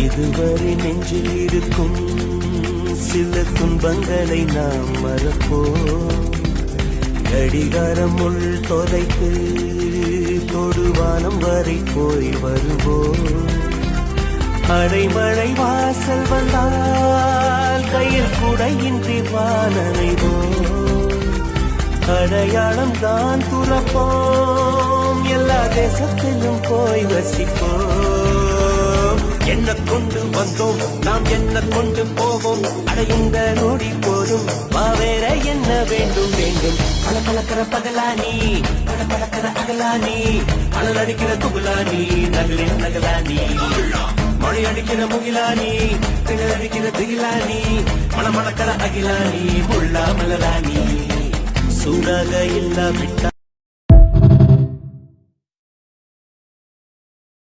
இதுவரை நெஞ்சில் இருக்கும் சில துன்பங்களை நாம் மறப்போம். கடிகாரம் உள் தொலைத்து தொடுவானம் வரை போய் வருவோம். அடைமழை வாசல் வந்தால் கையில் குடையின்றி வானனைவோம். அடையாளம் தான் துறப்போம், எல்லா தேசத்திலும் போய் வசிப்போம். என்ன கொண்டு வந்தோம் நாம் என்ன கொண்டு போவோம், அடையுங்க நோடி போதும் வேற என்ன வேண்டும் வேண்டும். பல பழக்கிற பகலானி பல பழக்கிற அகலானி அனல் அடிக்கிற துகுலானி நகலின் நகலானி மொழி அடிக்கிற முகிலானி திகழ் அடிக்கிற திகிலானி மணமணக்கிற அகிலானி முள்ளா மலராணி சூடாக இல்லா விட்டா